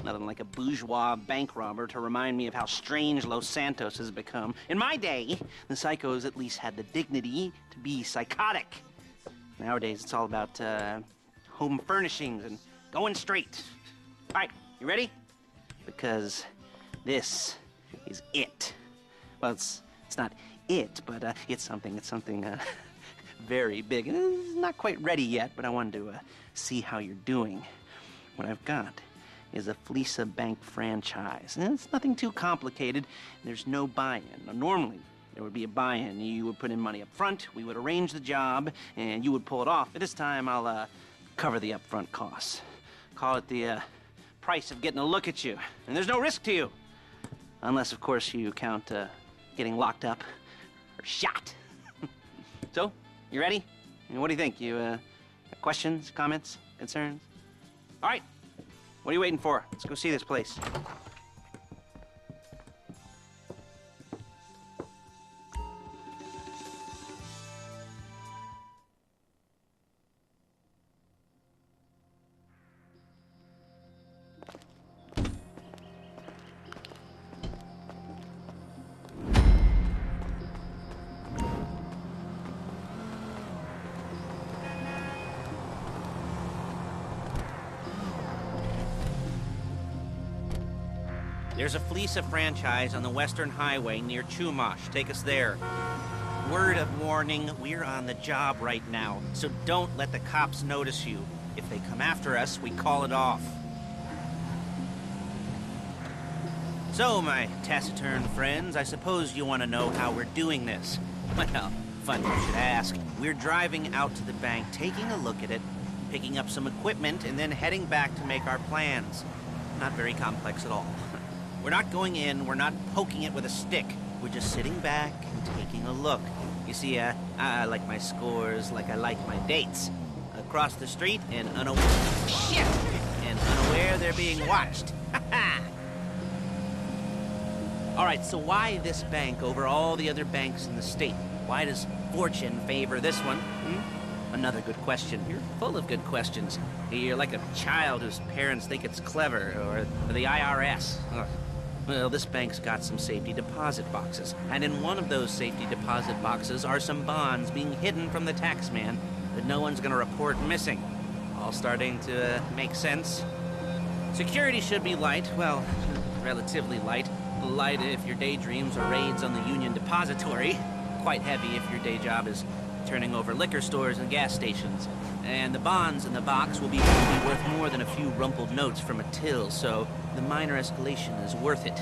Nothing like a bourgeois bank robber to remind me of how strange Los Santos has become. In my day, the psychos at least had the dignity to be psychotic. Nowadays, it's all about home furnishings and going straight. All right, you ready? Because this is it. Well, it's not it, but it's something very big. It's not quite ready yet, but I wanted to see how you're doing. What I've got is a Fleeca bank franchise. And it's nothing too complicated. There's no buy-in. Now, normally, there would be a buy-in. You would put in money up front, we would arrange the job, and you would pull it off. But this time, I'll cover the upfront costs. Call it the price of getting a look at you. And there's no risk to you. Unless, of course, you count getting locked up or shot. So, you ready? What do you think? You questions, comments, concerns? All right. What are you waiting for? Let's go see this place. There's a Fleeca franchise on the Western Highway near Chumash. Take us there. Word of warning, we're on the job right now, so don't let the cops notice you. If they come after us, we call it off. So, my taciturn friends, I suppose you want to know how we're doing this. Well, funny you should ask. We're driving out to the bank, taking a look at it, picking up some equipment, and then heading back to make our plans. Not very complex at all. We're not going in, we're not poking it with a stick. We're just sitting back and taking a look. You see, I like my scores like I like my dates. Across the street and unaware... Shit! And unaware they're being watched. All right, so why this bank over all the other banks in the state? Why does fortune favor this one? Another good question. You're full of good questions. You're like a child whose parents think it's clever, or the IRS. Ugh. Well, this bank's got some safety deposit boxes, and in one of those safety deposit boxes are some bonds being hidden from the tax man that no one's gonna report missing. All starting to make sense. Security should be light, well, relatively light. Light if your daydreams are raids on the Union Depository. Quite heavy if your day job is turning over liquor stores and gas stations. And the bonds in the box will be worth more than a few rumpled notes from a till, so the minor escalation is worth it,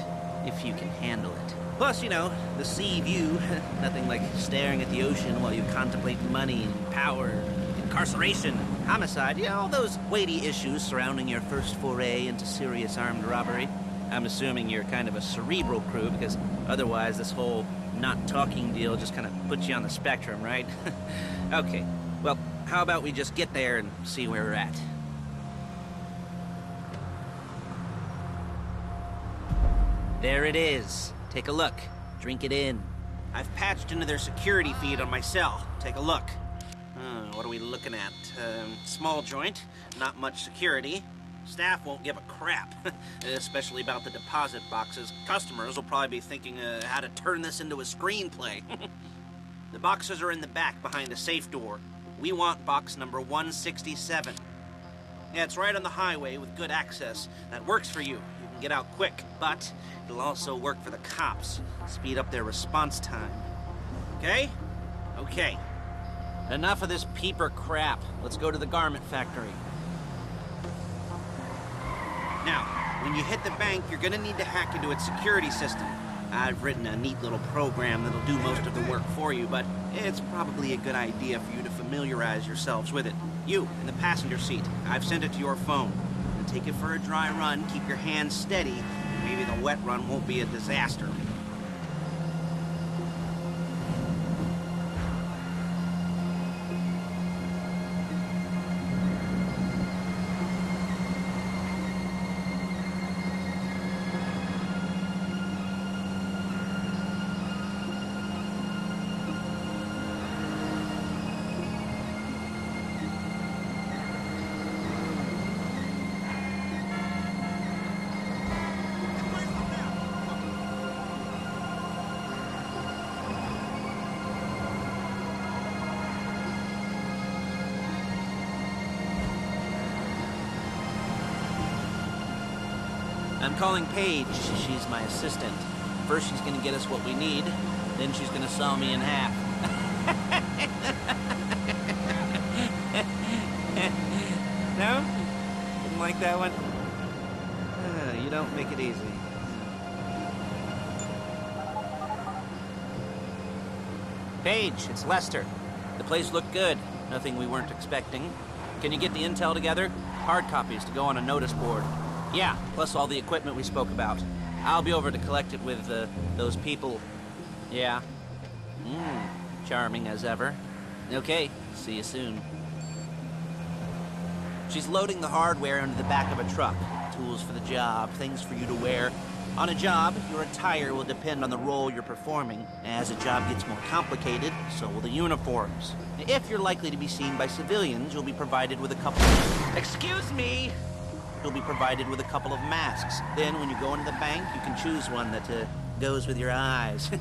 if you can handle it. Plus, you know, the sea view, nothing like staring at the ocean while you contemplate money and power, incarceration, homicide, you know, all those weighty issues surrounding your first foray into serious armed robbery. I'm assuming you're kind of a cerebral crew, because otherwise this whole not talking deal just kind of puts you on the spectrum, right? Okay, well, how about we just get there and see where we're at? There it is. Take a look. Drink it in. I've patched into their security feed on my cell. Take a look. What are we looking at? Small joint, not much security. Staff won't give a crap, especially about the deposit boxes. Customers will probably be thinking how to turn this into a screenplay. The boxes are in the back behind the safe door. We want box number 167. Yeah, it's right on the highway with good access. That works for you. You can get out quick, but it'll also work for the cops. Speed up their response time. Okay? Okay. Enough of this peeper crap. Let's go to the garment factory. Now, when you hit the bank, you're gonna need to hack into its security system. I've written a neat little program that'll do most of the work for you, but it's probably a good idea for you to familiarize yourselves with it. You, in the passenger seat, I've sent it to your phone. And take it for a dry run, keep your hands steady, and maybe the wet run won't be a disaster. I'm calling Paige. She's my assistant. First, she's gonna get us what we need. Then she's gonna saw me in half. No? Didn't like that one? You don't make it easy. Paige, it's Lester. The place looked good. Nothing we weren't expecting. Can you get the intel together? Hard copies to go on a notice board. Yeah, plus all the equipment we spoke about. I'll be over to collect it with, those people. Yeah. Charming as ever. Okay, see you soon. She's loading the hardware into the back of a truck. Tools for the job, things for you to wear. On a job, your attire will depend on the role you're performing. As a job gets more complicated, so will the uniforms. If you're likely to be seen by civilians, you'll be provided with a couple of... Excuse me! You'll be provided with a couple of masks. Then, when you go into the bank, you can choose one that goes with your eyes.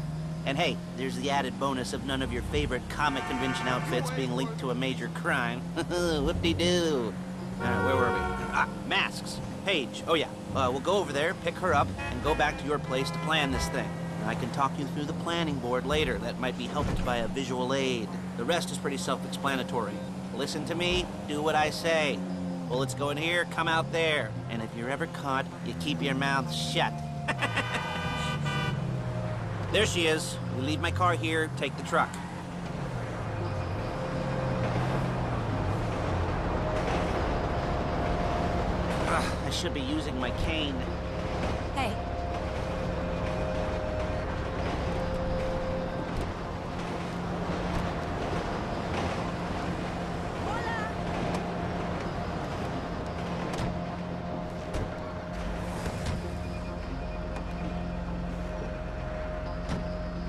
And hey, there's the added bonus of none of your favorite comic convention outfits being linked to a major crime. Whoop-de-doo. Where were we? Masks. Paige. Oh yeah. We'll go over there, pick her up, and go back to your place to plan this thing. I can talk you through the planning board later. That might be helped by a visual aid. The rest is pretty self-explanatory. Listen to me, do what I say. Bullets go in here, come out there. And if you're ever caught, you keep your mouth shut. There she is. We leave my car here, take the truck. I should be using my cane. Hey.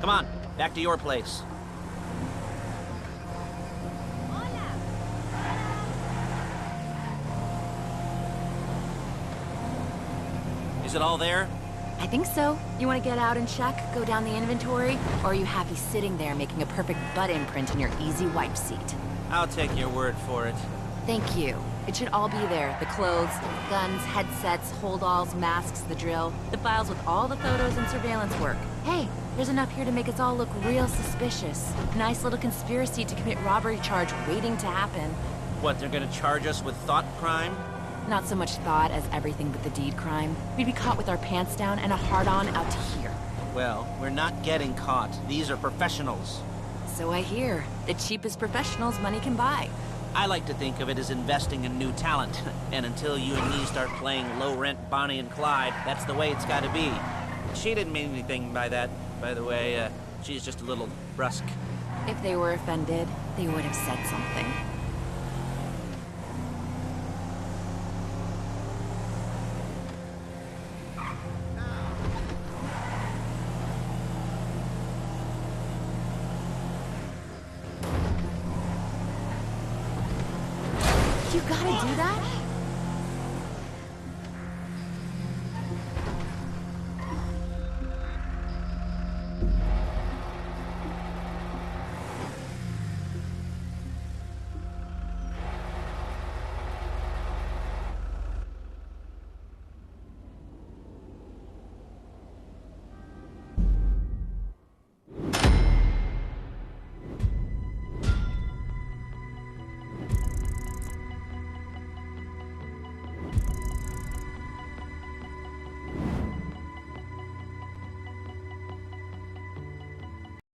Come on, back to your place. Is it all there? I think so. You want to get out and check, go down the inventory, or are you happy sitting there making a perfect butt imprint in your easy wipe seat? I'll take your word for it. Thank you. It should all be there. The clothes, guns, headsets, holdalls, masks, the drill, the files with all the photos and surveillance work. Hey, there's enough here to make us all look real suspicious. Nice little conspiracy to commit robbery charge waiting to happen. What, they're gonna charge us with thought crime? Not so much thought as everything but the deed crime. We'd be caught with our pants down and a hard-on out to here. Well, we're not getting caught. These are professionals. So I hear. The cheapest professionals money can buy. I like to think of it as investing in new talent. And until you and me start playing low-rent Bonnie and Clyde, that's the way it's gotta be. She didn't mean anything by that, by the way. She's just a little brusque. If they were offended, they would have said something. You gotta do that?